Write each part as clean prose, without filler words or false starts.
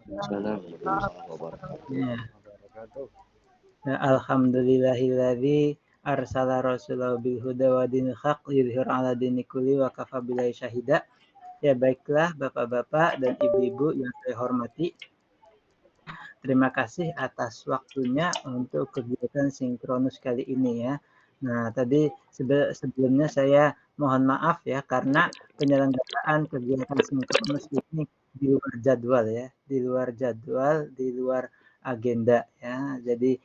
Assalamualaikum warahmatullahi Ya. wabarakatuh. Alhamdulillahilladzi arsala rasulahu bil huda wa dinil haq yudhhiru ala dini kulli wa kafa billahi syahida. Ya baiklah Bapak-bapak dan Ibu-ibu yang saya hormati. Terima kasih atas waktunya untuk kegiatan sinkronus kali ini ya. Nah, tadi sebelumnya saya mohon maaf ya karena penyelenggaraan kegiatan sinkronus ini di luar jadwal ya, di luar jadwal, di luar agenda ya. Jadi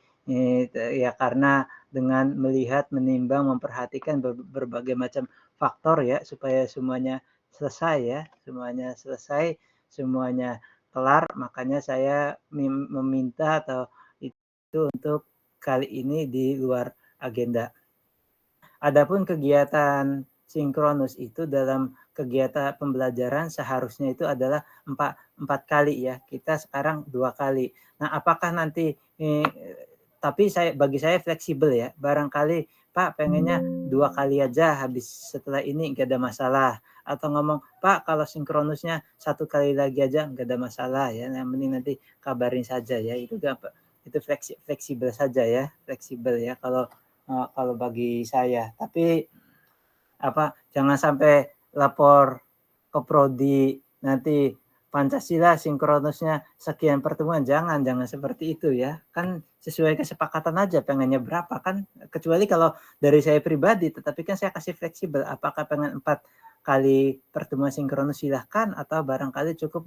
ya karena dengan melihat, menimbang, memperhatikan berbagai macam faktor ya supaya semuanya selesai ya, semuanya kelar, makanya saya meminta atau itu untuk kali ini di luar agenda. Adapun kegiatan sinkronus itu dalam kegiatan pembelajaran seharusnya itu adalah empat kali ya. Kita sekarang 2 kali. Nah, apakah nanti tapi bagi saya fleksibel ya. Barangkali Pak pengennya 2 kali aja habis setelah ini nggak ada masalah. Atau ngomong Pak kalau sinkronusnya 1 kali lagi aja nggak ada masalah ya. Yang penting nanti kabarin saja ya. Itu fleksibel saja ya. Fleksibel ya kalau bagi saya. Tapi jangan sampai lapor ke prodi nanti Pancasila sinkronusnya sekian pertemuan, jangan seperti itu ya. Kan sesuai kesepakatan aja pengennya berapa kan, kecuali kalau dari saya pribadi, tetapi kan saya kasih fleksibel, apakah pengen 4 kali pertemuan sinkronus silahkan, atau barangkali cukup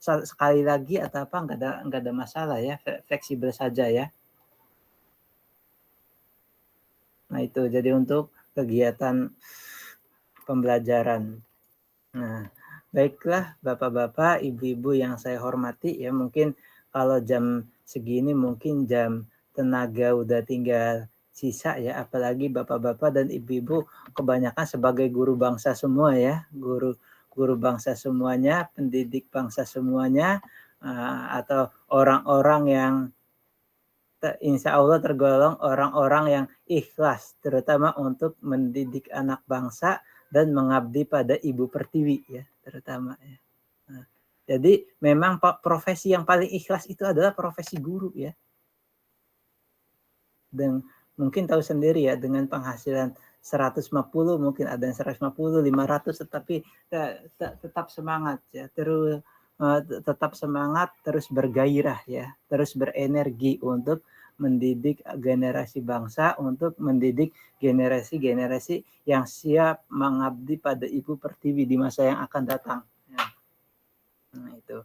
sekali lagi atau apa, nggak ada masalah ya, fleksibel saja ya. Nah itu jadi untuk kegiatan pembelajaran. Nah, baiklah Bapak-bapak, Ibu-ibu yang saya hormati ya, mungkin kalau jam segini mungkin jam tenaga udah tinggal sisa ya, apalagi Bapak-bapak dan Ibu-ibu kebanyakan sebagai guru bangsa semua ya, guru bangsa semuanya, pendidik bangsa semuanya, atau orang-orang yang insya Allah tergolong orang-orang yang ikhlas, terutama untuk mendidik anak bangsa dan mengabdi pada Ibu Pertiwi ya, terutama ya. Nah, jadi memang profesi yang paling ikhlas itu adalah profesi guru ya. Dan mungkin tahu sendiri ya, dengan penghasilan 150, mungkin ada yang 150, 500, tetapi tetap semangat ya, tetap semangat, terus bergairah ya, terus berenergi untuk mendidik generasi bangsa, untuk mendidik generasi-generasi yang siap mengabdi pada Ibu Pertiwi di masa yang akan datang. Nah, itu.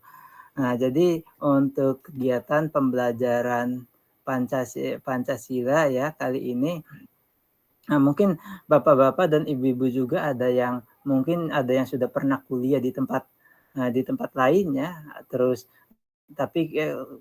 Nah, jadi untuk kegiatan pembelajaran Pancasila ya kali ini, nah mungkin Bapak-bapak dan Ibu-ibu juga ada yang sudah pernah kuliah di tempat lain ya, terus tapi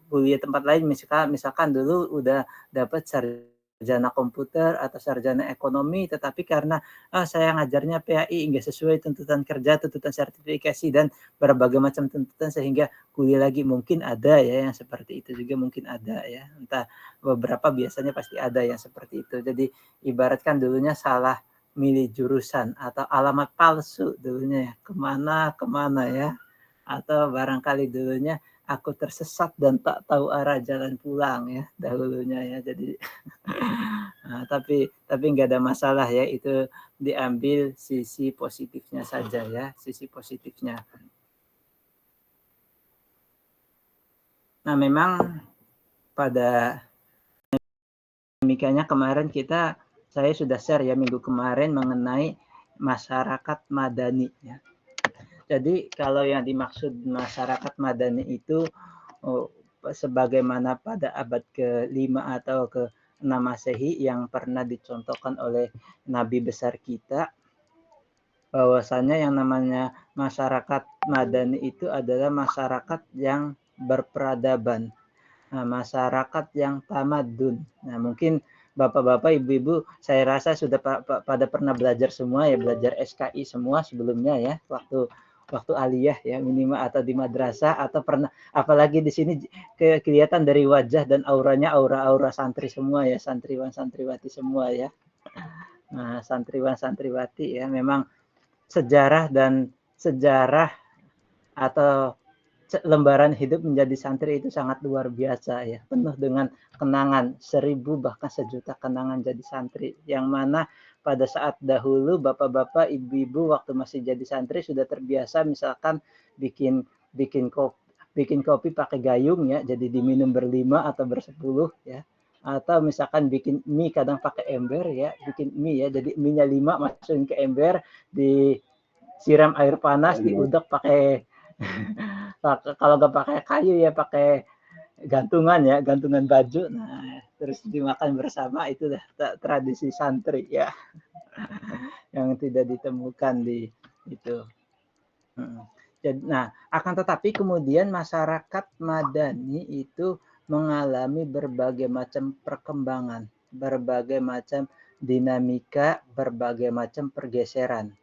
kuliah tempat lain misalkan dulu udah dapat sarjana komputer atau sarjana ekonomi, tetapi karena saya ngajarnya PAI nggak sesuai tuntutan kerja, tuntutan sertifikasi dan berbagai macam tuntutan, sehingga kuliah lagi. Mungkin ada ya yang seperti itu juga, mungkin ada ya, entah beberapa, biasanya pasti ada yang seperti itu. Jadi ibaratkan dulunya salah milih jurusan atau alamat palsu dulunya ya, kemana ya, atau barangkali dulunya aku tersesat dan tak tahu arah jalan pulang ya dahulunya ya. Jadi nah, tapi nggak ada masalah ya, itu diambil sisi positifnya saja ya, sisi positifnya. Nah memang pada demikiannya kemarin saya sudah share ya minggu kemarin mengenai masyarakat madani ya. Jadi kalau yang dimaksud masyarakat madani itu sebagaimana pada abad ke-5 atau ke-6 Masehi yang pernah dicontohkan oleh Nabi besar kita, bahwasanya yang namanya masyarakat madani itu adalah masyarakat yang berperadaban, masyarakat yang tamadun. Nah, mungkin Bapak-bapak, Ibu-ibu, saya rasa sudah pada pernah belajar semua ya, belajar SKI semua sebelumnya ya, waktu aliyah ya minimal, atau di madrasah, atau pernah, apalagi di sini kelihatan dari wajah dan auranya aura santri semua ya, santriwan santriwati semua ya. Nah, santriwan santriwati ya, memang sejarah atau lembaran hidup menjadi santri itu sangat luar biasa ya, penuh dengan kenangan, 1000 bahkan sejuta kenangan jadi santri, yang mana pada saat dahulu bapak-bapak, ibu-ibu waktu masih jadi santri sudah terbiasa misalkan bikin bikin kopi bikin kopi pakai gayung ya, jadi diminum berlima atau bersepuluh ya. Atau misalkan bikin mie kadang pakai ember ya, bikin mie ya, jadi mie-nya 5 masukin ke ember, disiram air panas, diudek pakai kalau nggak pakai kayu ya pakai gantungan ya, gantungan baju. Nah, terus dimakan bersama itu dah tradisi santri ya yang tidak ditemukan di itu. Jadi, nah, akan tetapi kemudian masyarakat Madani itu mengalami berbagai macam perkembangan, berbagai macam dinamika, berbagai macam pergeseran.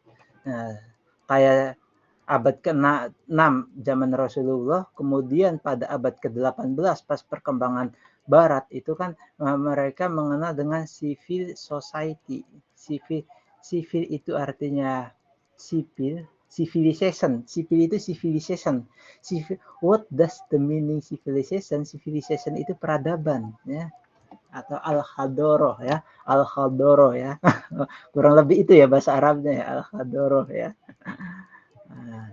Nah, kayak abad ke-6 zaman Rasulullah, kemudian pada abad ke-18 pas perkembangan Barat itu kan mereka mengenal dengan civil society. Civil civil itu artinya sipil, civilization. Sipil itu civilization. What does the meaning civilization? Civilization itu peradaban ya, atau al-hadoroh ya, al-hadoroh ya. Kurang lebih itu ya bahasa Arabnya ya, al-hadoroh ya. Nah,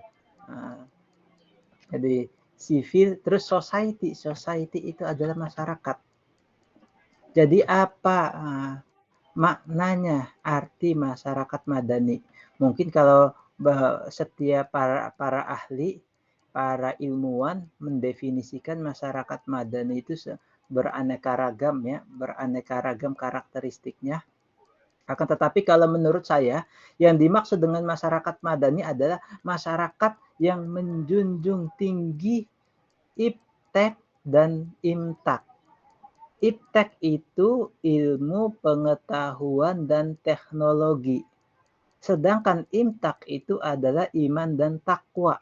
jadi civil terus society. Society itu adalah masyarakat. Jadi apa maknanya arti masyarakat madani? Mungkin kalau setiap para ahli, para ilmuwan mendefinisikan masyarakat madani itu beraneka ragam ya, beraneka ragam karakteristiknya. Akan tetapi kalau menurut saya, yang dimaksud dengan masyarakat madani adalah masyarakat yang menjunjung tinggi iptek dan imtak. Iptek itu ilmu, pengetahuan, dan teknologi. Sedangkan imtak itu adalah iman dan takwa.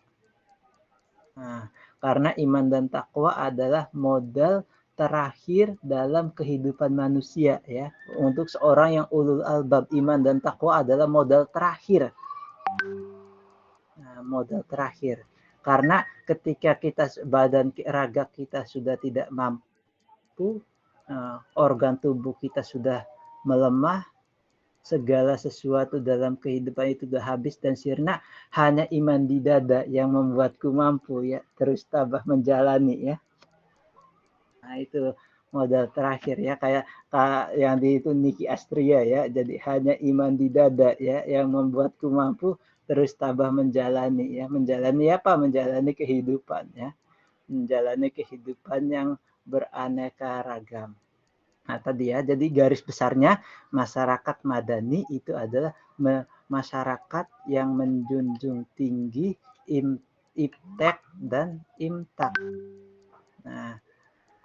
Nah, karena iman dan takwa adalah modal terakhir dalam kehidupan manusia ya. Untuk seorang yang ulul albab, iman dan takwa adalah modal terakhir. Nah, modal terakhir. Karena ketika kita badan raga kita sudah tidak mampu, organ tubuh kita sudah melemah, segala sesuatu dalam kehidupan itu sudah habis dan sirna, hanya iman di dada yang membuatku mampu ya terus tabah menjalani ya. Nah, itu modal terakhir ya, kayak yang di itu Niki Astria ya, jadi hanya iman di dada ya yang membuatku mampu terus tabah menjalani ya. Menjalani apa? Menjalani kehidupan ya. Menjalani kehidupan yang beraneka ragam. Nah, tadi ya, jadi garis besarnya masyarakat madani itu adalah masyarakat yang menjunjung tinggi iptek dan imtak. Nah,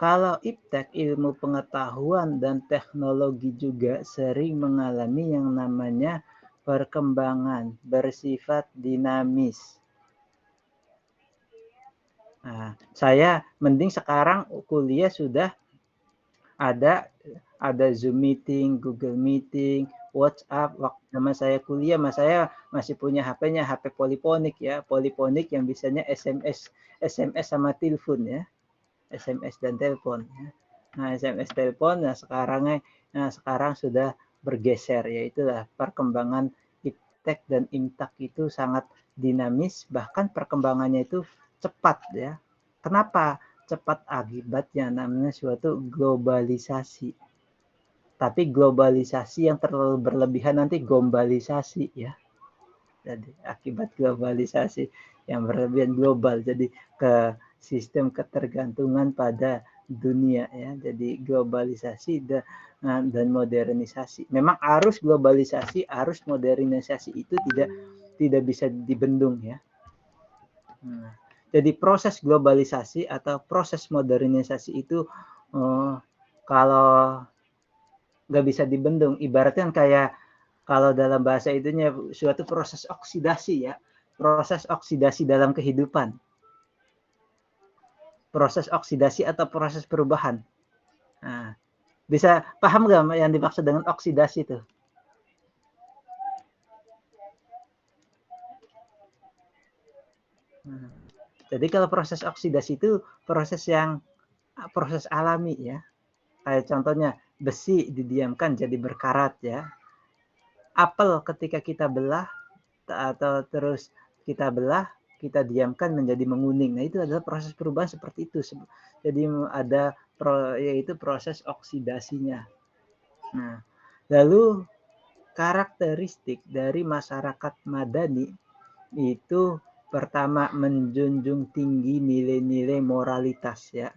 kalau iptek, ilmu pengetahuan dan teknologi juga sering mengalami yang namanya perkembangan bersifat dinamis. Nah, saya mending sekarang kuliah sudah ada Zoom meeting, Google meeting, WhatsApp. Waktu zaman saya kuliah, saya masih punya HP-nya, HP poliponik ya, poliponik yang bisanya SMS sama telepon ya, SMS dan telepon. Ya. Nah, SMS telepon, sekarang sudah bergeser, yaitulah perkembangan iptek dan imtak itu sangat dinamis, bahkan perkembangannya itu cepat ya. Kenapa? Cepat akibatnya namanya suatu globalisasi. Tapi globalisasi yang terlalu berlebihan nanti globalisasi ya. Jadi akibat globalisasi yang berlebihan global, jadi ke sistem ketergantungan pada dunia ya. Jadi globalisasi dan modernisasi. Memang arus globalisasi, arus modernisasi itu tidak bisa dibendung ya. Nah, jadi proses globalisasi atau proses modernisasi itu kalau nggak bisa dibendung, ibaratnya kayak kalau dalam bahasa itunya suatu proses oksidasi ya, proses oksidasi dalam kehidupan, proses oksidasi atau proses perubahan. Nah, bisa paham nggak yang dimaksud dengan oksidasi itu? Jadi kalau proses oksidasi itu proses alami ya. Kayak contohnya besi didiamkan jadi berkarat ya. Apel ketika kita belah atau terus kita belah, kita diamkan menjadi menguning. Nah, itu adalah proses perubahan seperti itu. Jadi ada yaitu proses oksidasinya. Nah, lalu karakteristik dari masyarakat Madani itu pertama menjunjung tinggi nilai-nilai moralitas ya.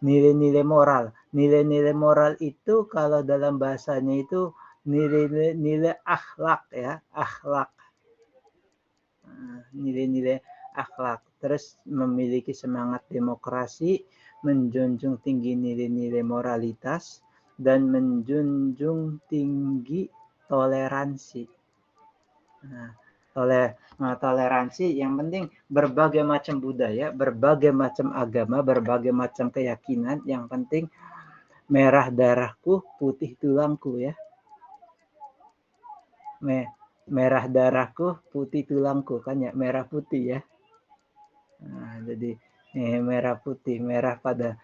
Nilai-nilai moral. Nilai-nilai moral itu kalau dalam bahasanya itu nilai-nilai akhlak ya, akhlak. Nilai-nilai akhlak. Terus memiliki semangat demokrasi, menjunjung tinggi nilai-nilai moralitas, dan menjunjung tinggi toleransi. Toleransi yang penting berbagai macam budaya, berbagai macam agama, berbagai macam keyakinan. Yang penting merah darahku, putih tulangku ya. Merah darahku, putih tulangku kan ya, merah putih ya. Nah, jadi merah putih, merah pada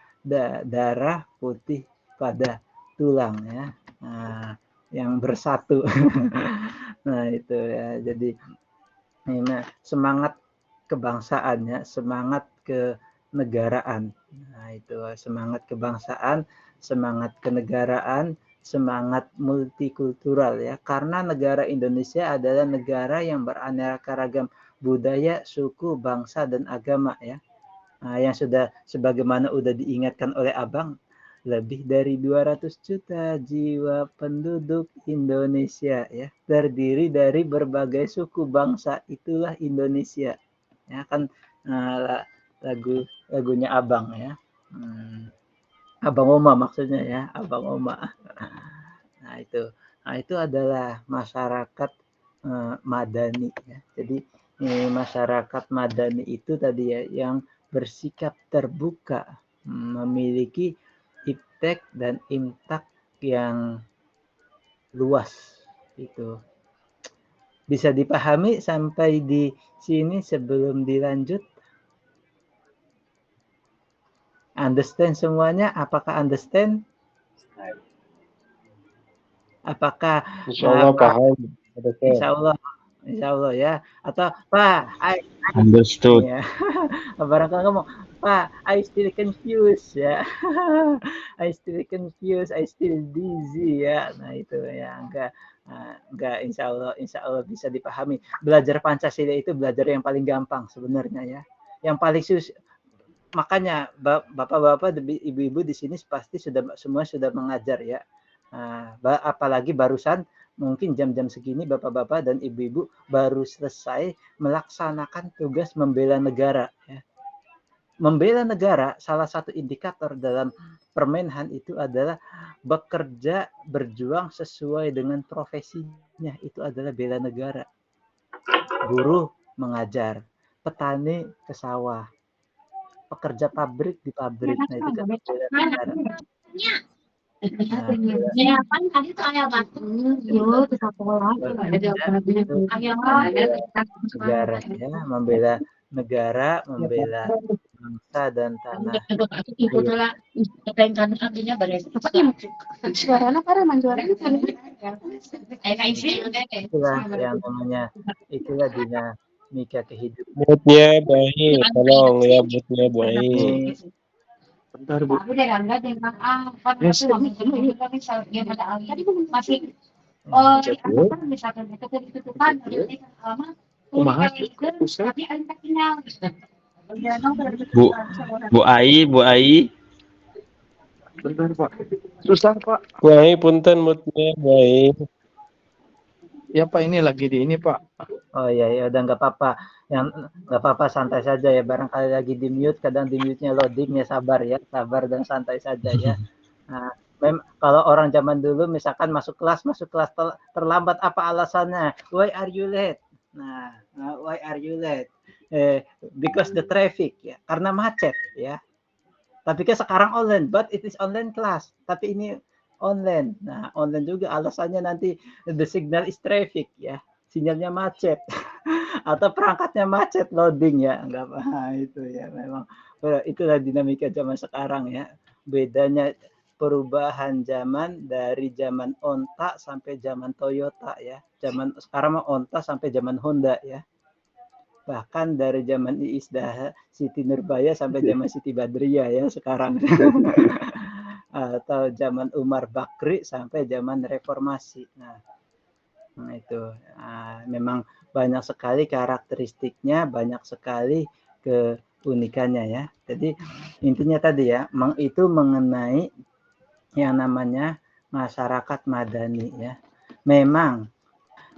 darah, putih pada tulang ya. Nah, yang bersatu. Nah, itu ya. Jadi semangat kebangsaannya, semangat kenegaraan. Nah, itu semangat kebangsaan, semangat kenegaraan, semangat multikultural ya. Karena negara Indonesia adalah negara yang beraneka ragam budaya, suku, bangsa dan agama ya. Nah, yang sudah sebagaimana udah diingatkan oleh Abang, lebih dari 200 juta jiwa penduduk Indonesia ya, terdiri dari berbagai suku bangsa, itulah Indonesia. Ya kan lagunya Abang ya. Abang Oma maksudnya ya, Abang Oma. Nah, itu adalah masyarakat Madani ya. Jadi masyarakat Madani itu tadi ya yang bersikap terbuka, memiliki iptek dan imtak yang luas itu. Bisa dipahami sampai di sini sebelum dilanjut? Understand semuanya? Apakah understand? Apakah Insya Allah paham. Insya Allah ya. Atau Pak, Understood. ya. Barangkali ngomong, Pak, I still confused ya. I still confused, I still dizzy ya. Nah itu ya, enggak insya Allah bisa dipahami. Belajar Pancasila itu belajar yang paling gampang sebenarnya ya. Yang paling makanya bapak-bapak, ibu-ibu di sini pasti semua sudah mengajar ya. Apalagi barusan mungkin jam-jam segini bapak-bapak dan ibu-ibu baru selesai melaksanakan tugas membela negara ya. Membela negara, salah satu indikator dalam Permenhan itu adalah bekerja, berjuang sesuai dengan profesinya, itu adalah bela negara. Guru mengajar, petani ke sawah, pekerja pabrik di pabrik. Nah, itu kan bela negara. Negara ya, membela negara, membela bangsa dan tanah. Itulah yang namanya, itulah dinamika kehidupan. Moodnya baik, tolong ya moodnya baik. Bentar Bu. Bu Ai. Bentar Pak. Susah Pak. Bu Ai punten moodnya baik. Ya Pak, ini lagi di ini Pak. Oh iya ya, udah nggak apa-apa. Yang nggak apa-apa, santai saja ya. Barangkali lagi di mute, kadang di mute-nya loading ya, sabar dan santai saja ya. Nah, kalau orang zaman dulu misalkan masuk kelas terlambat, apa alasannya? Why are you late? Nah, why are you late? Because the traffic ya, karena macet ya. Tapi kan sekarang online, but it is online class. Tapi ini online. Nah, online juga alasannya nanti the signal is traffic ya. sinyalnya macet atau perangkatnya macet loading ya, nggak apa itu ya memang itulah dinamika zaman sekarang ya. Bedanya perubahan zaman dari zaman onta sampai zaman Toyota ya. Zaman sekarang mah onta sampai zaman Honda ya. Bahkan dari zaman Iis Daha, Siti Nurbaya sampai zaman Siti Badriah ya sekarang. Atau zaman Umar Bakri sampai zaman Reformasi. Nah itu memang banyak sekali karakteristiknya, banyak sekali keunikannya ya. Jadi intinya tadi ya, itu mengenai yang namanya masyarakat madani ya. Memang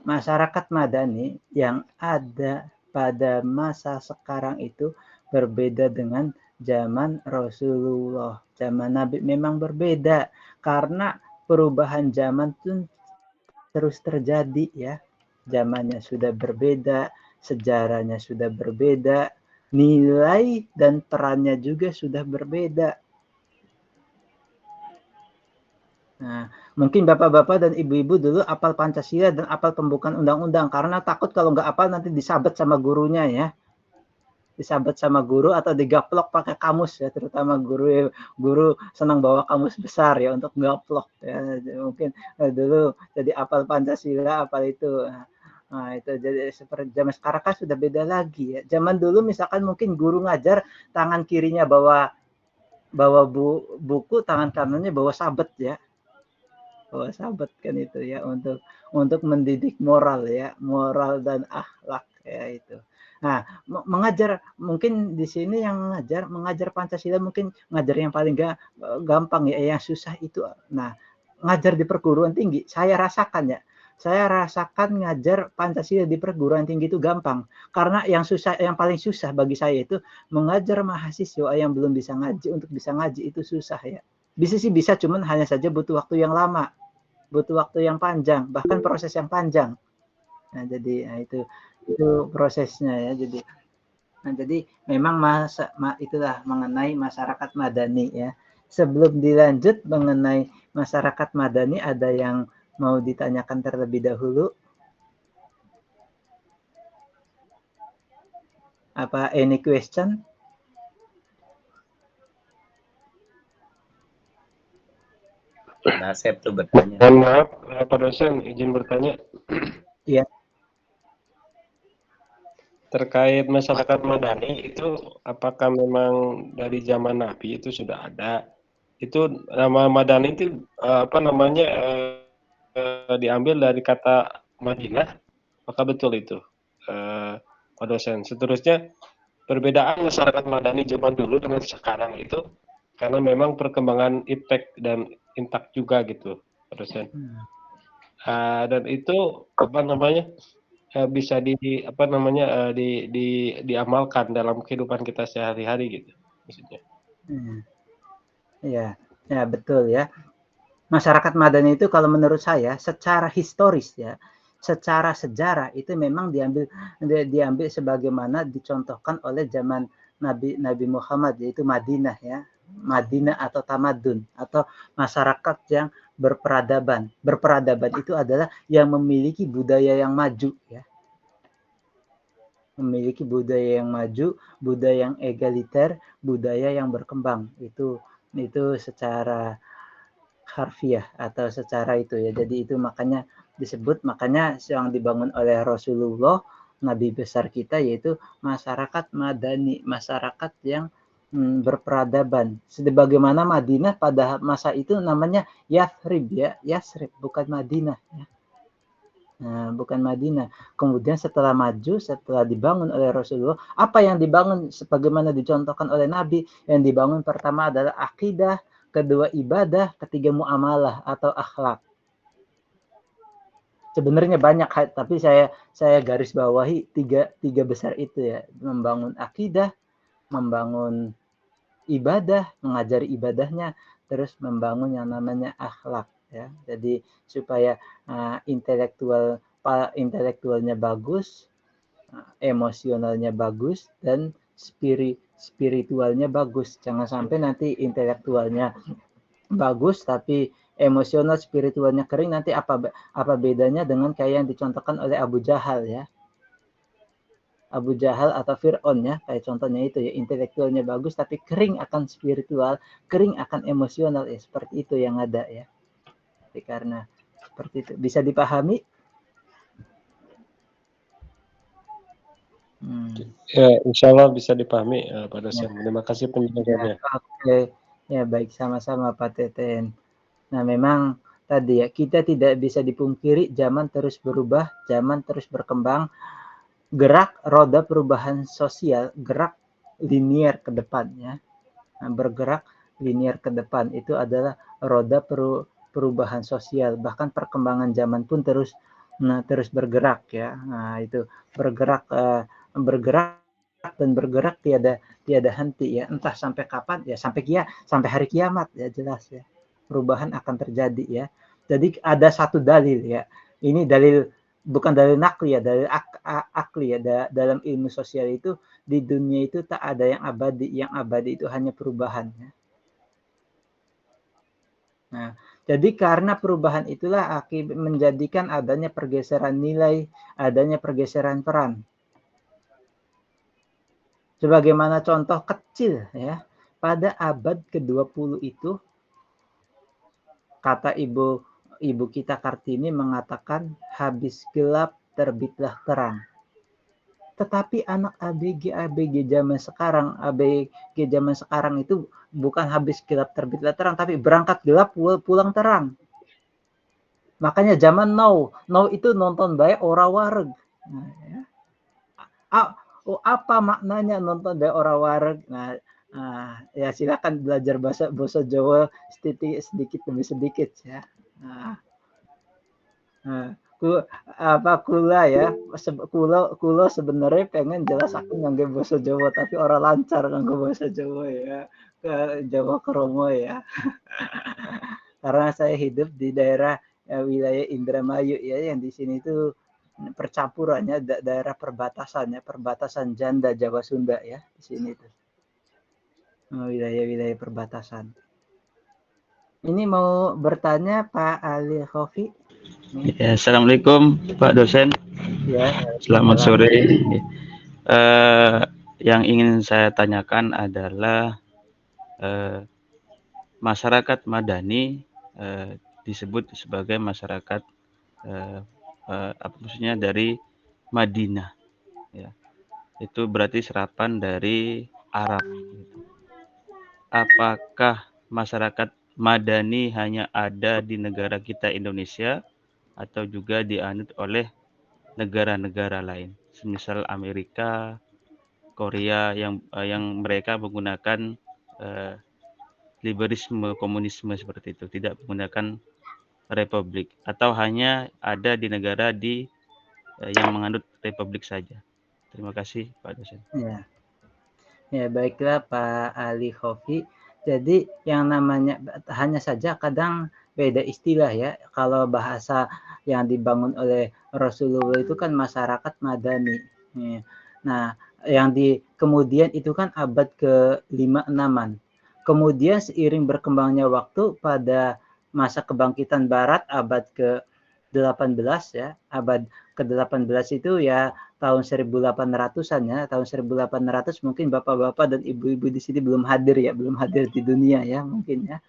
masyarakat madani yang ada pada masa sekarang itu berbeda dengan zaman Rasulullah, zaman Nabi memang berbeda karena perubahan zaman itu terus terjadi ya. Zamannya sudah berbeda, sejarahnya sudah berbeda, nilai dan perannya juga sudah berbeda. Nah, mungkin bapak-bapak dan ibu-ibu dulu apal Pancasila dan apal pembukaan undang-undang karena takut kalau nggak apal nanti disabet sama gurunya ya. Disabet sama guru atau digaplok pakai kamus ya, terutama guru senang bawa kamus besar ya untuk gaplok ya. Mungkin dulu jadi apal Pancasila, apal itu. Nah, itu jadi seperti zaman sekarang kan sudah beda lagi ya. Zaman dulu misalkan mungkin guru ngajar tangan kirinya bawa buku, tangan kanannya bawa sabet ya. Bawa sabet kan itu ya untuk mendidik moral ya, moral dan akhlak ya itu. Nah, mengajar mungkin di sini yang mengajar Pancasila mungkin ngajar yang paling gampang ya, yang susah itu. Nah, ngajar di perguruan tinggi saya rasakan ya. Saya rasakan ngajar Pancasila di perguruan tinggi itu gampang. Karena yang paling susah bagi saya itu mengajar mahasiswa yang belum bisa ngaji untuk bisa ngaji itu susah ya. Bisa sih bisa, cuman hanya saja butuh waktu yang lama, butuh waktu yang panjang, bahkan proses yang panjang. Nah, jadi itu prosesnya ya. Jadi memang itulah mengenai masyarakat madani ya. Sebelum dilanjut mengenai masyarakat madani, ada yang mau ditanyakan terlebih dahulu? Apa any question? Nasib tuh bertanya. Mohon maaf, Pak dosen, izin bertanya. Iya. Terkait masyarakat madani itu apakah memang dari zaman Nabi itu sudah ada? Itu nama madani itu apa namanya diambil dari kata Madinah? Apakah betul itu, Pak dosen? Seterusnya perbedaan masyarakat madani zaman dulu dengan sekarang itu karena memang perkembangan iptek dan intak juga gitu, Pak dosen. Dan itu apa namanya bisa diamalkan dalam kehidupan kita sehari-hari gitu maksudnya. Ya betul ya. Masyarakat madani itu kalau menurut saya secara historis ya, secara sejarah itu memang diambil sebagaimana dicontohkan oleh zaman Nabi Muhammad, yaitu Madinah ya. Madinah atau tamadun atau masyarakat yang berperadaban. Berperadaban itu adalah yang memiliki budaya yang maju ya. Memiliki budaya yang maju, budaya yang egaliter, budaya yang berkembang. Itu secara harfiah atau secara itu ya. Jadi itu makanya disebut, makanya yang dibangun oleh Rasulullah, Nabi besar kita, yaitu masyarakat madani, masyarakat yang berperadaban. Sebagaimana Madinah pada masa itu namanya Yathrib ya, Yasrib bukan Madinah ya. Nah, bukan Madinah. Kemudian setelah maju, setelah dibangun oleh Rasulullah, apa yang dibangun sebagaimana dicontohkan oleh Nabi? Yang dibangun pertama adalah akidah, kedua ibadah, ketiga muamalah atau akhlak. Sebenarnya banyak, tapi saya garis bawahi tiga besar itu ya. Membangun akidah, membangun ibadah, mengajari ibadahnya, terus membangun yang namanya akhlak ya. Jadi supaya intelektualnya bagus, emosionalnya bagus, dan spiritualnya bagus. Jangan sampai nanti intelektualnya bagus tapi emosional, spiritualnya kering, nanti apa bedanya dengan kayak yang dicontohkan oleh Abu Jahal ya. Abu Jahal atau Fir'aun ya, kayak contohnya itu ya, intelektualnya bagus tapi kering akan spiritual, kering akan emosional ya, seperti itu yang ada ya. Jadi karena seperti itu bisa dipahami. Ya, insya Allah bisa dipahami Pak dosen. Terima kasih penjelasannya. Oke, ya baik, sama-sama Pak Teten. Nah memang tadi ya, kita tidak bisa dipungkiri zaman terus berubah, zaman terus berkembang, gerak roda perubahan sosial, gerak linier ke depan ya. Nah, bergerak linier ke depan itu adalah roda perubahan sosial, bahkan perkembangan zaman pun terus bergerak ya. Nah itu bergerak dan bergerak tiada henti ya, entah sampai kapan ya, sampai hari kiamat ya, jelas ya perubahan akan terjadi ya. Jadi ada satu dalil ya, ini dalil bukan dalil nakli ya, dalil akli ya. Dalam ilmu sosial itu, di dunia itu tak ada yang abadi itu hanya perubahan ya. Nah, jadi karena perubahan itulah akibat menjadikan adanya pergeseran nilai, adanya pergeseran peran. Sebagaimana contoh kecil ya, pada abad ke-20 itu kata ibu kita Kartini mengatakan habis gelap terbitlah terang. Tetapi anak ABG zaman sekarang itu bukan habis gelap terbitlah terang, tapi berangkat gelap pulang terang. Makanya zaman now itu nonton bae ora wareg. Nah, ya. Apa maknanya nonton bae ora wareg? Nah, ya silakan belajar bahasa Jawa sedikit demi sedikit ya. Kula ya, kulo sebenarnya pengen jelas aku ngangge bahasa Jawa tapi orang lancar ngangge bahasa Jawa ya, ke Jawa Kromo ya. Karena saya hidup di daerah wilayah Indramayu ya, yang di sini itu percampurannya daerah perbatasan janda Jawa Sunda ya, di sini tuh. Wilayah-wilayah perbatasan. Ini mau bertanya Pak Ali Khofi. Ya, Assalamualaikum Pak dosen. Ya, selamat sore. Yang ingin saya tanyakan adalah masyarakat Madani disebut sebagai masyarakat apa maksudnya dari Madinah. Ya, itu berarti serapan dari Arab. Apakah masyarakat Madani hanya ada di negara kita Indonesia atau juga dianut oleh negara-negara lain, semisal Amerika, Korea yang mereka menggunakan liberalisme komunisme seperti itu, tidak menggunakan republik, atau hanya ada di negara yang menganut republik saja. Terima kasih Pak dosen. Ya baiklah Pak Ali Khofi. Jadi yang namanya hanya saja kadang beda istilah ya. Kalau bahasa yang dibangun oleh Rasulullah itu kan masyarakat madani. Nah, yang kemudian itu kan abad ke-5-6-an. Kemudian seiring berkembangnya waktu pada masa kebangkitan Barat abad ke-18 ya, abad ke-18 itu ya tahun 1800-an ya, tahun 1800 mungkin bapak-bapak dan ibu-ibu di sini belum hadir di dunia ya, mungkin ya,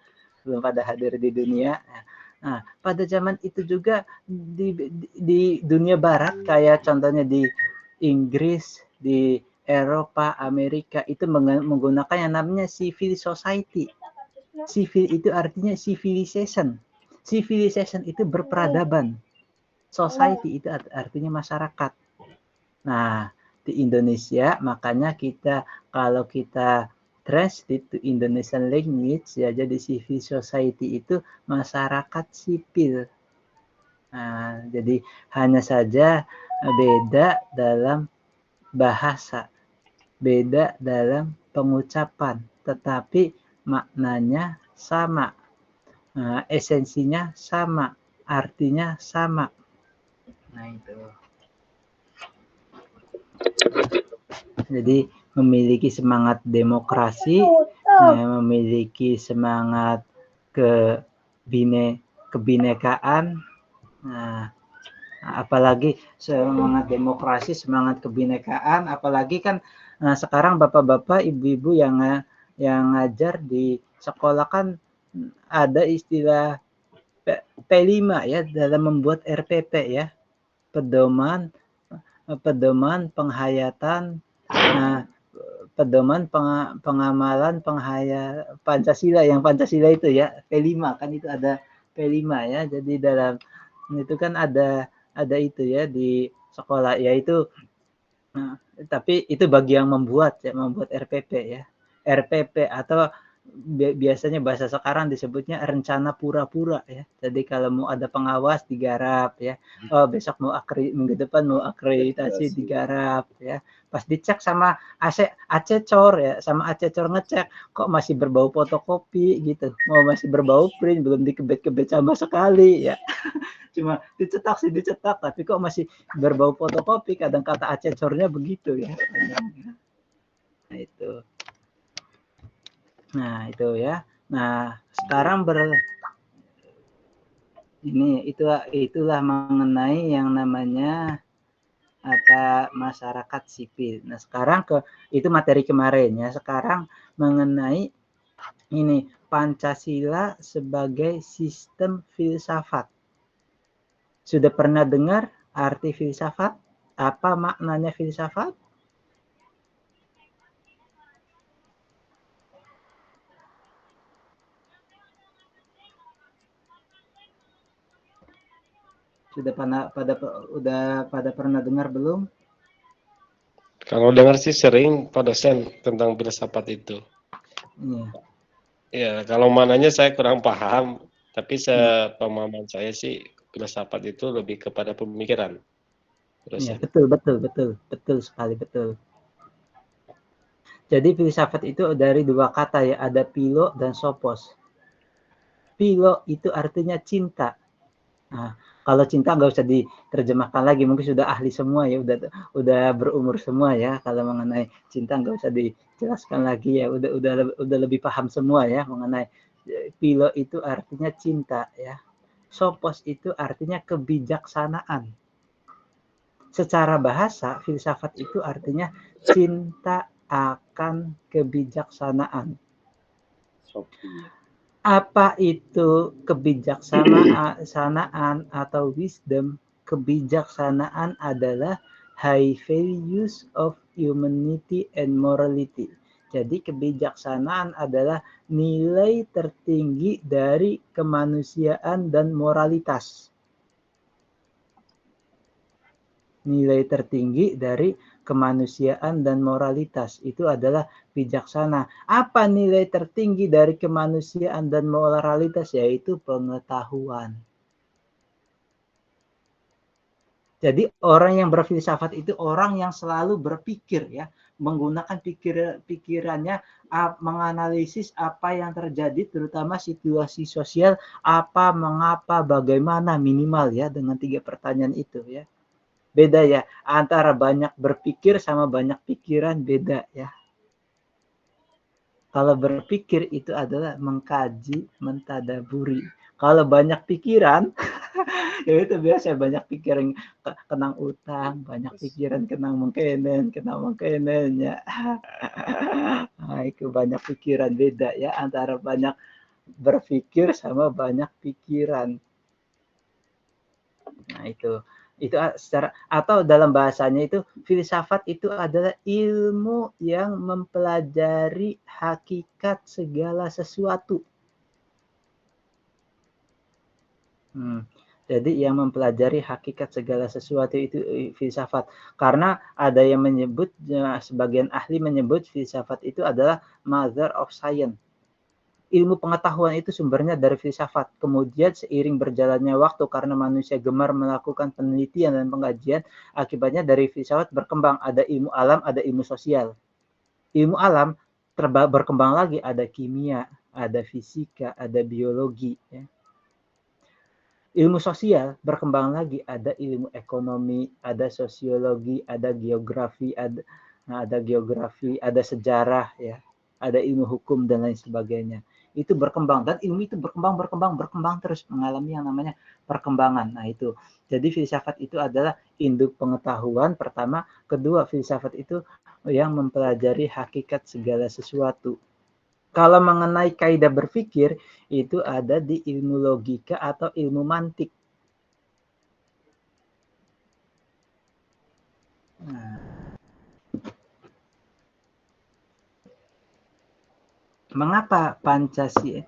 belum pada hadir di dunia. Nah, pada zaman itu juga di dunia barat kayak contohnya di Inggris, di Eropa, Amerika itu menggunakan yang namanya civil society. Civil itu artinya civilization. Civilization itu berperadaban. Society itu artinya masyarakat. Nah, di Indonesia makanya kalau kita translate to Indonesian language ya, jadi civil society itu masyarakat sipil. Nah, jadi hanya saja beda dalam bahasa, beda dalam pengucapan, tetapi maknanya sama, esensinya sama, artinya sama. Nah itu. Jadi memiliki semangat demokrasi, memiliki semangat kebinekaan. Nah, apalagi semangat demokrasi, semangat kebinekaan, apalagi kan sekarang bapak-bapak, ibu-ibu yang ngajar di sekolah kan ada istilah P5 ya dalam membuat RPP ya, pedoman penghayatan, pedoman pengamalan Pancasila, yang Pancasila itu ya, P5 kan, itu ada P5 ya. Jadi dalam itu kan ada itu ya di sekolah, yaitu tapi itu bagi yang membuat RPP ya. RPP atau biasanya bahasa sekarang disebutnya rencana pura-pura ya. Jadi kalau mau ada pengawas digarap ya. Oh, besok minggu depan mau akreditasi digarap ya. Pas dicek sama Acecor ya, sama Acecor ngecek kok masih berbau fotokopi gitu. Mau masih berbau print, belum dikebet-kebet sama sekali ya. Cuma dicetak tapi kok masih berbau fotokopi, kadang kata Acecornya begitu ya. Nah itu ya. Nah sekarang itulah mengenai yang namanya masyarakat sipil. Nah sekarang itu materi kemarin ya. Sekarang mengenai ini Pancasila sebagai sistem filsafat. Sudah pernah dengar arti filsafat? Apa maknanya filsafat? Sudah pada pernah dengar belum? Kalau dengar sih sering Pak dosen tentang filsafat itu. Iya. Ya, kalau mananya saya kurang paham, tapi sepemahaman saya sih filsafat itu lebih kepada pemikiran. Iya, betul sekali, betul. Jadi filsafat itu dari dua kata ya, ada philo dan sophos. Philo itu artinya cinta. Nah, kalau cinta nggak usah diterjemahkan lagi, mungkin sudah ahli semua ya, udah berumur semua ya. Kalau mengenai cinta nggak usah dijelaskan lagi ya, udah lebih paham semua ya mengenai philo itu artinya cinta ya. Sophos itu artinya kebijaksanaan. Secara bahasa, filsafat itu artinya cinta akan kebijaksanaan. Apa itu kebijaksanaan atau wisdom? Kebijaksanaan adalah high values of humanity and morality. Jadi kebijaksanaan adalah nilai tertinggi dari kemanusiaan dan moralitas. Nilai tertinggi dari kemanusiaan dan moralitas itu adalah bijaksana. Apa nilai tertinggi dari kemanusiaan dan moralitas? Yaitu pengetahuan. Jadi orang yang berfilsafat itu orang yang selalu berpikir ya, menggunakan pikirannya, menganalisis apa yang terjadi, terutama situasi sosial, apa, mengapa, bagaimana, minimal ya, dengan 3 pertanyaan itu ya. Beda ya, antara banyak berpikir sama banyak pikiran, beda ya. Kalau berpikir itu adalah mengkaji, mentadaburi. Kalau banyak pikiran, ya itu biasa, banyak pikiran kenang utang, banyak pikiran kenang mengkenen ya. Nah, itu banyak pikiran, beda ya antara banyak berpikir sama banyak pikiran. Nah, itu secara, atau dalam bahasanya itu filsafat itu adalah ilmu yang mempelajari hakikat segala sesuatu. Jadi yang mempelajari hakikat segala sesuatu itu filsafat. Karena ada yang menyebut, sebagian ahli menyebut filsafat itu adalah mother of science. Ilmu pengetahuan itu sumbernya dari filsafat. Kemudian seiring berjalannya waktu karena manusia gemar melakukan penelitian dan pengkajian, akibatnya dari filsafat berkembang. Ada ilmu alam, ada ilmu sosial. Ilmu alam berkembang lagi, ada kimia, ada fisika, ada biologi. Ya. Ilmu sosial berkembang lagi, ada ilmu ekonomi, ada sosiologi, ada geografi, ada geografi, ada sejarah ya. ada ilmu hukum dan lain sebagainya. Itu berkembang dan ilmu itu berkembang terus mengalami yang namanya perkembangan. Nah, itu. Jadi filsafat itu adalah induk pengetahuan pertama, kedua filsafat itu yang mempelajari hakikat segala sesuatu. Kalau mengenai kaidah berpikir itu ada di ilmu logika atau ilmu mantik. Nah, mengapa Pancasila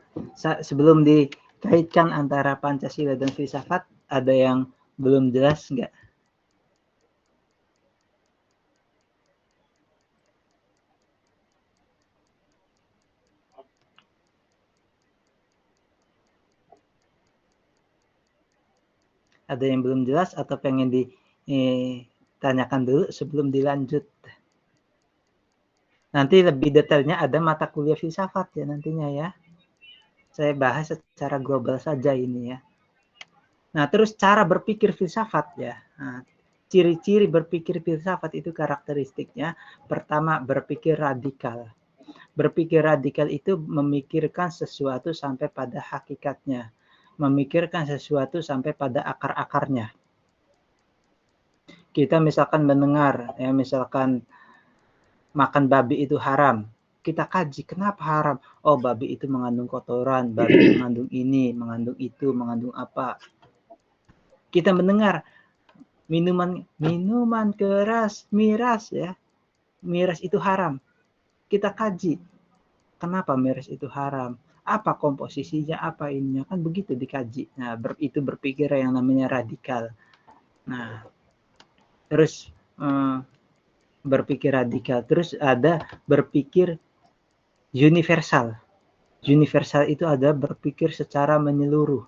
sebelum dikaitkan antara Pancasila dan filsafat ada yang belum jelas nggak? Ada yang belum jelas atau pengen ditanyakan dulu sebelum dilanjut? Nanti lebih detailnya ada mata kuliah filsafat ya nantinya ya. Saya bahas secara global saja ini ya. Nah, terus cara berpikir filsafat ya. Nah, ciri-ciri berpikir filsafat itu karakteristiknya. Pertama, berpikir radikal. Berpikir radikal itu memikirkan sesuatu sampai pada hakikatnya. Memikirkan sesuatu sampai pada akar-akarnya. Kita misalkan mendengar, ya misalkan makan babi itu haram. Kita kaji, kenapa haram? Oh, babi itu mengandung kotoran, babi mengandung ini, mengandung itu, mengandung apa. Kita mendengar minuman keras, miras ya. Miras itu haram. Kita kaji, kenapa miras itu haram? Apa komposisinya, apa ininya, kan begitu dikaji. Nah, itu berpikir yang namanya radikal. Nah, terus berpikir radikal. Terus ada berpikir universal. Universal itu ada berpikir secara menyeluruh.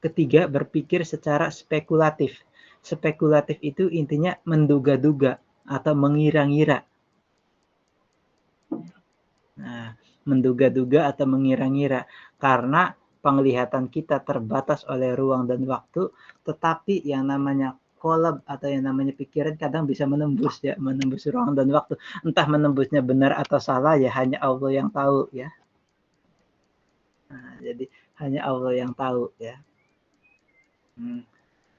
Ketiga, berpikir secara spekulatif. Spekulatif itu intinya menduga-duga atau mengira-ngira. Nah, menduga-duga atau mengira-ngira karena penglihatan kita terbatas oleh ruang dan waktu, tetapi yang namanya kolab atau yang namanya pikiran kadang bisa menembus ya, menembus ruang dan waktu. Entah menembusnya benar atau salah ya hanya Allah yang tahu ya. Nah, jadi hanya Allah yang tahu ya.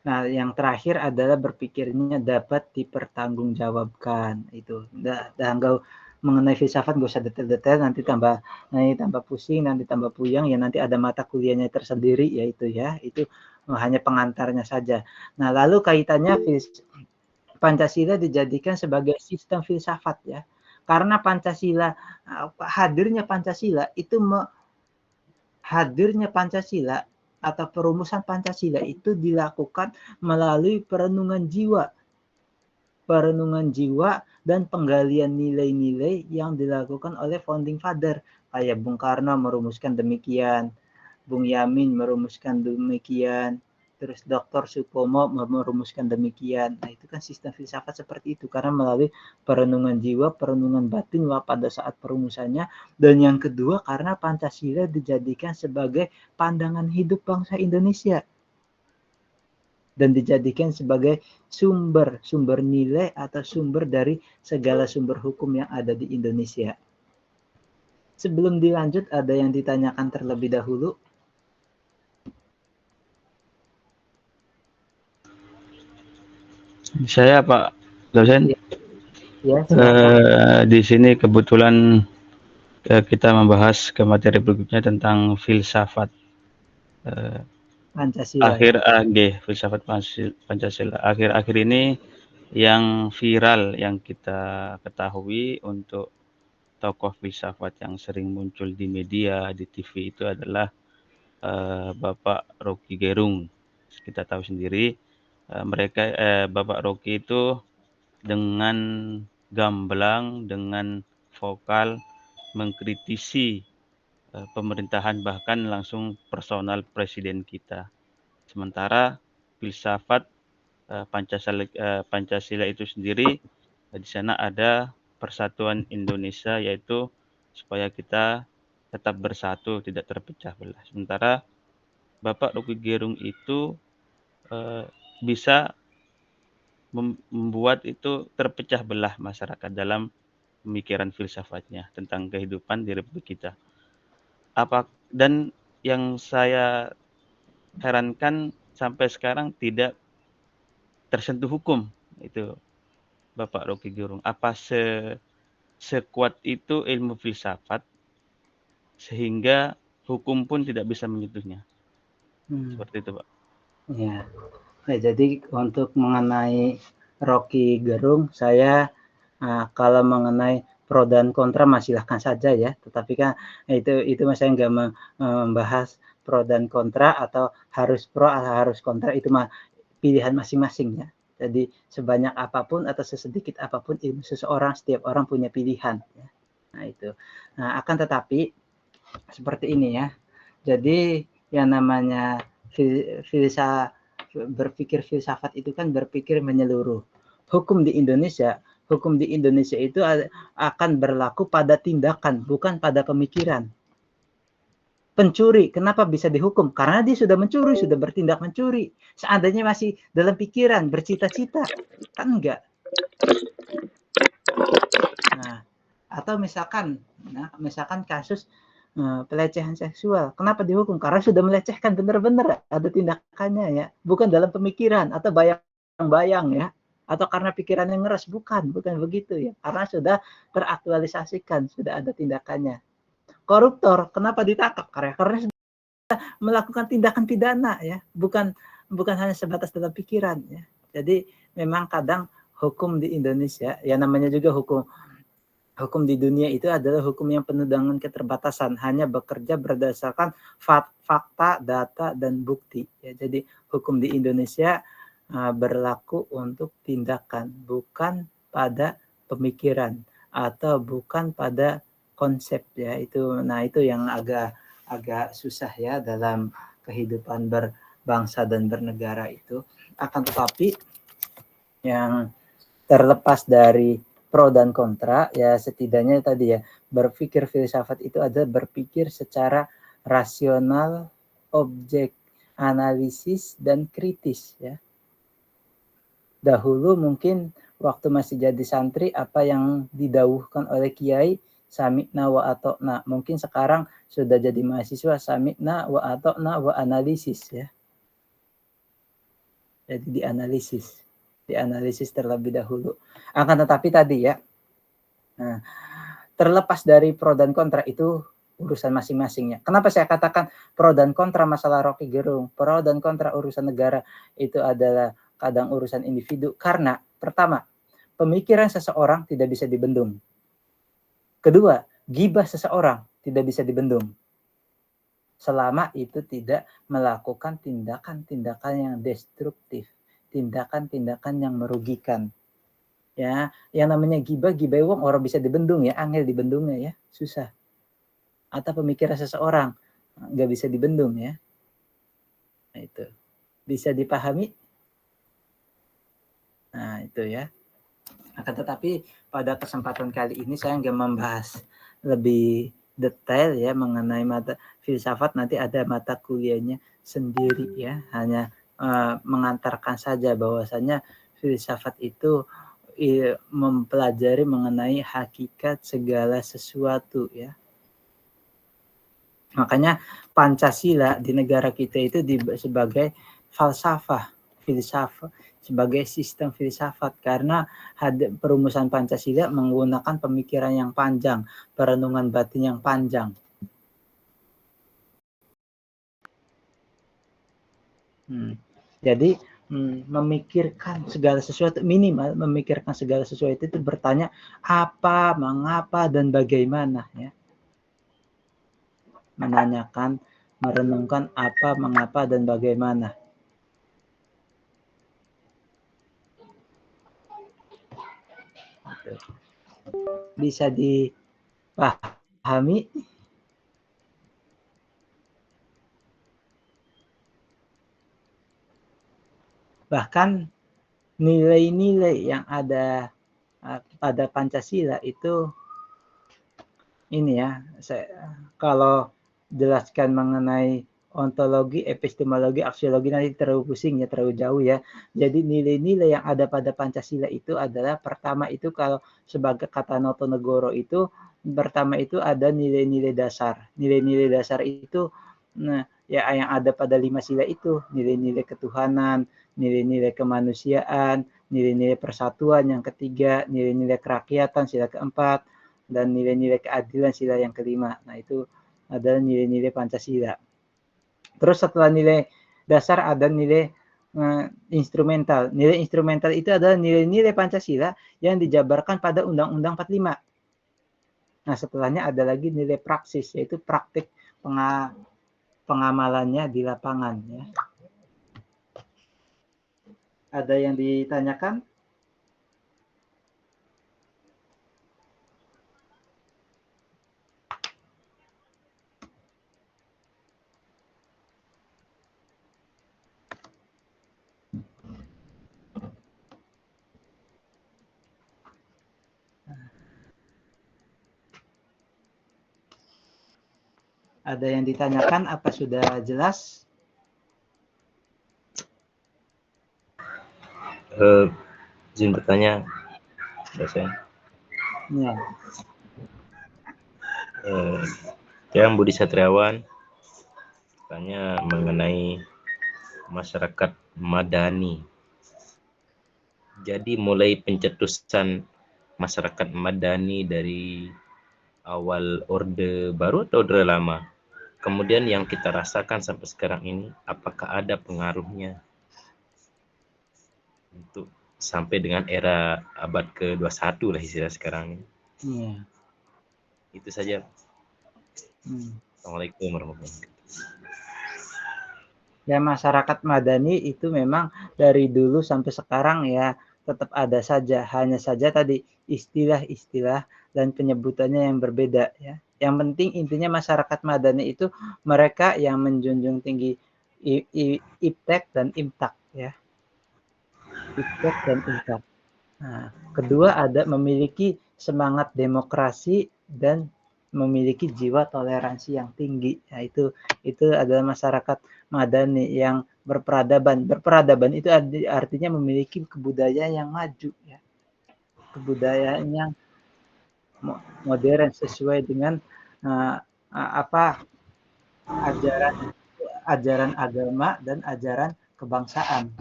Nah, yang terakhir adalah berpikirnya dapat dipertanggungjawabkan itu. Enggak mengenai filsafat gak usah detail-detail, nanti tambah pusing, nanti tambah puyeng ya, nanti ada mata kuliahnya tersendiri yaitu ya. Itu hanya pengantarnya saja. Nah, lalu kaitannya Pancasila dijadikan sebagai sistem filsafat ya. Karena Pancasila hadirnya Pancasila atau perumusan Pancasila itu dilakukan melalui perenungan jiwa dan penggalian nilai-nilai yang dilakukan oleh founding father. Kayak Bung Karno merumuskan demikian, Bung Yamin merumuskan demikian, terus Dr. Supomo merumuskan demikian. Nah, itu kan sistem filsafat seperti itu karena melalui perenungan jiwa, perenungan batin pada saat perumusannya. Dan yang kedua karena Pancasila dijadikan sebagai pandangan hidup bangsa Indonesia dan dijadikan sebagai sumber nilai atau sumber dari segala sumber hukum yang ada di Indonesia. Sebelum dilanjut, ada yang ditanyakan terlebih dahulu? Saya Pak dosen, Ya, di sini kebetulan kita membahas ke materi berikutnya tentang filsafat Pancasila ya. filsafat Pancasila. Akhir-akhir ini yang viral yang kita ketahui untuk tokoh filsafat yang sering muncul di media, di TV itu adalah Bapak Rocky Gerung. Kita tahu sendiri Bapak Rocky itu dengan gamblang, dengan vokal mengkritisi pemerintahan bahkan langsung personal presiden kita. Sementara filsafat Pancasila itu sendiri di sana ada persatuan Indonesia, yaitu supaya kita tetap bersatu, tidak terpecah belah. Sementara Bapak Rocky Gerung itu bisa membuat itu terpecah belah masyarakat dalam pemikiran filsafatnya tentang kehidupan di Republik kita. Dan yang saya herankan sampai sekarang tidak tersentuh hukum itu Bapak Rocky Gerung. Apa sekuat itu ilmu filsafat sehingga hukum pun tidak bisa menyentuhnya? Seperti itu, Pak. Ya. Nah, jadi untuk mengenai Rocky Gerung, saya kalau mengenai pro dan kontra silahkan saja ya. Tetapi kan itu saya nggak membahas pro dan kontra atau harus pro atau harus kontra, itu mah pilihan masing-masing ya. Jadi sebanyak apapun atau sesedikit apapun ilmu seseorang, setiap orang punya pilihan. Ya. Nah itu. Nah akan tetapi seperti ini ya. Jadi yang namanya berpikir filsafat itu kan berpikir menyeluruh. Hukum di Indonesia itu akan berlaku pada tindakan, bukan pada pemikiran. Pencuri, kenapa bisa dihukum? Karena dia sudah mencuri, sudah bertindak mencuri. Seandainya masih dalam pikiran, bercita-cita, kan enggak. Nah, atau misalkan kasus pelecehan seksual. Kenapa dihukum? Karena sudah melecehkan benar-benar, ada tindakannya ya. Bukan dalam pemikiran atau bayang-bayang ya. Atau karena pikirannya ngeres, bukan begitu ya. Karena sudah teraktualisasikan, sudah ada tindakannya. Koruptor, kenapa ditangkap? Karena sudah melakukan tindakan pidana ya. Bukan hanya sebatas dalam pikiran ya. Jadi memang kadang hukum di Indonesia, ya namanya juga hukum di dunia itu adalah hukum yang penuh dengan keterbatasan, hanya bekerja berdasarkan fakta, data, dan bukti. Ya, jadi hukum di Indonesia berlaku untuk tindakan, bukan pada pemikiran atau bukan pada konsep ya. Itu yang agak susah ya dalam kehidupan berbangsa dan bernegara itu. Akan tetapi yang terlepas dari pro dan kontra, ya setidaknya tadi ya, berpikir filsafat itu adalah berpikir secara rasional, objek, analisis, dan kritis ya. Dahulu mungkin waktu masih jadi santri, apa yang didawuhkan oleh kiai, sami'na wa atokna. Mungkin sekarang sudah jadi mahasiswa, sami'na wa atokna wa analisis ya. Jadi dianalisis terlebih dahulu. Akan tetapi tadi ya, terlepas dari pro dan kontra itu urusan masing-masingnya. Kenapa saya katakan pro dan kontra masalah Rocky Gerung? Pro dan kontra urusan negara itu adalah kadang urusan individu. Karena pertama, pemikiran seseorang tidak bisa dibendung. Kedua, gibah seseorang tidak bisa dibendung. Selama itu tidak melakukan tindakan-tindakan yang destruktif, tindakan-tindakan yang merugikan. Ya, yang namanya gibah wong orang bisa dibendung ya, angel dibendungnya ya, susah. Atau pemikiran seseorang nggak bisa dibendung ya. Nah itu bisa dipahami. Nah itu ya. Akan tetapi pada kesempatan kali ini saya nggak membahas lebih detail ya mengenai mata filsafat. Nanti ada mata kuliahnya sendiri ya. Hanya mengantarkan saja bahwasanya filsafat itu mempelajari mengenai hakikat segala sesuatu ya. Makanya Pancasila di negara kita itu sebagai filsafat, sebagai sistem filsafat, karena perumusan Pancasila menggunakan pemikiran yang panjang, perenungan batin yang panjang. Jadi memikirkan segala sesuatu, minimal memikirkan segala sesuatu itu bertanya apa, mengapa, dan bagaimana ya. Menanyakan, merenungkan apa, mengapa, dan bagaimana. Bisa dipahami. Bahkan nilai-nilai yang ada pada Pancasila itu ini ya, kalau jelaskan mengenai ontologi, epistemologi, aksiologi nanti terlalu pusing ya, terlalu jauh ya. Jadi nilai-nilai yang ada pada Pancasila itu adalah pertama itu kalau sebagai kata Notonegoro itu pertama itu ada nilai-nilai dasar. Nilai-nilai dasar itu nah ya yang ada pada 5 sila itu, nilai-nilai ketuhanan, nilai-nilai kemanusiaan, nilai-nilai persatuan yang ketiga, nilai-nilai kerakyatan sila keempat, dan nilai-nilai keadilan sila yang kelima. Nah, itu adalah nilai-nilai Pancasila. Terus setelah nilai dasar ada nilai instrumental. Nilai instrumental itu adalah nilai-nilai Pancasila yang dijabarkan pada Undang-Undang 45. Nah, setelahnya ada lagi nilai praksis, yaitu praktik pengamalannya di lapangan. Ya. Ada yang ditanyakan? Ada yang ditanyakan? Apa sudah jelas? Izin bertanya, dosen. Ya. Yang Budi Satriawan tanya mengenai masyarakat madani. Jadi mulai pencetusan masyarakat madani dari awal Orde Baru atau Orde Lama? Kemudian yang kita rasakan sampai sekarang ini, apakah ada pengaruhnya untuk sampai dengan era abad ke-21 lah istilah sekarang ini? Iya. Itu saja. Assalamualaikum warahmatullahi wabarakatuh. Ya, masyarakat madani itu memang dari dulu sampai sekarang ya tetap ada saja, hanya saja tadi istilah-istilah dan penyebutannya yang berbeda ya. Yang penting intinya masyarakat madani itu mereka yang menjunjung tinggi iptek dan imtak ya. Iptek dan imtak. Nah, kedua ada memiliki semangat demokrasi dan memiliki jiwa toleransi yang tinggi. Nah, itu adalah masyarakat madani yang berperadaban. Berperadaban itu artinya memiliki kebudayaan yang maju ya. Kebudayaan yang modern sesuai dengan ajaran agama dan ajaran kebangsaan.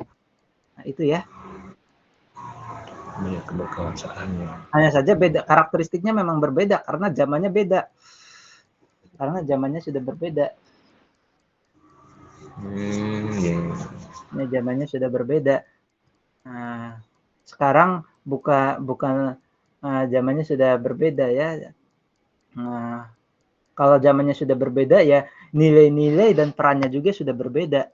Nah, itu ya. Ya, kebangsaannya. Hanya saja beda, karakteristiknya memang berbeda karena zamannya beda. Karena zamannya sudah berbeda. Ya, zamannya sudah berbeda. Nah, sekarang bukan zamannya sudah berbeda ya. Nah, kalau zamannya sudah berbeda ya nilai-nilai dan perannya juga sudah berbeda.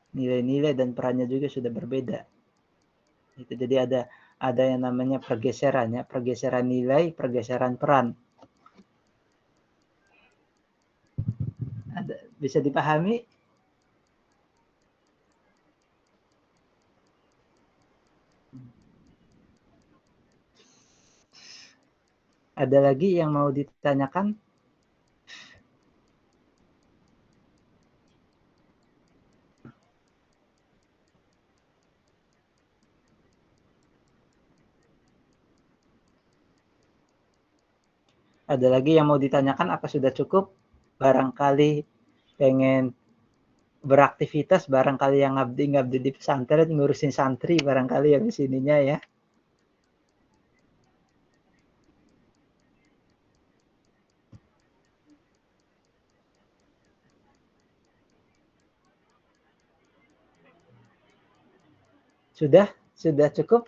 Nilai-nilai dan perannya juga sudah berbeda. Itu jadi ada yang namanya pergeseran ya, pergeseran nilai, pergeseran peran. Bisa dipahami? Ada lagi yang mau ditanyakan? Ada lagi yang mau ditanyakan apa sudah cukup? Barangkali pengen beraktivitas, barangkali yang ngabdi di pesantren ngurusin santri, barangkali yang di sininya ya. Sudah cukup?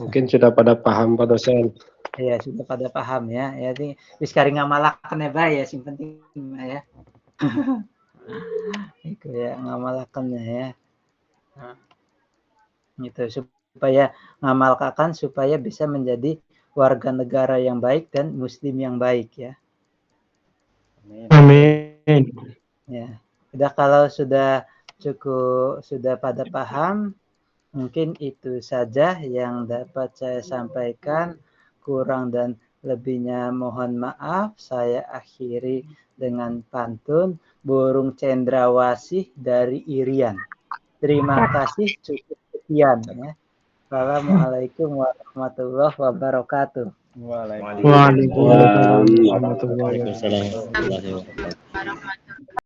Mungkin sudah pada paham Pak dosen. Ya, sudah pada paham ya. Ya, ini wis kari ngamalaken ya, Bay ya, sing penting ya. Itu ya ngamalakennya ya. Nah, gitu supaya ngamalkan supaya bisa menjadi warga negara yang baik dan muslim yang baik ya. Amin. Ya. Udah kalau sudah cukup sudah pada paham Mungkin itu saja yang dapat saya sampaikan. Kurang dan lebihnya mohon maaf. Saya akhiri dengan pantun burung cendrawasih dari Irian. Terima kasih, cukup sekian ya. Assalamualaikum warahmatullahi wabarakatuh. Waalaikumsalam warahmatullahi wabarakatuh. Waalaikumsalam warahmatullahi wabarakatuh.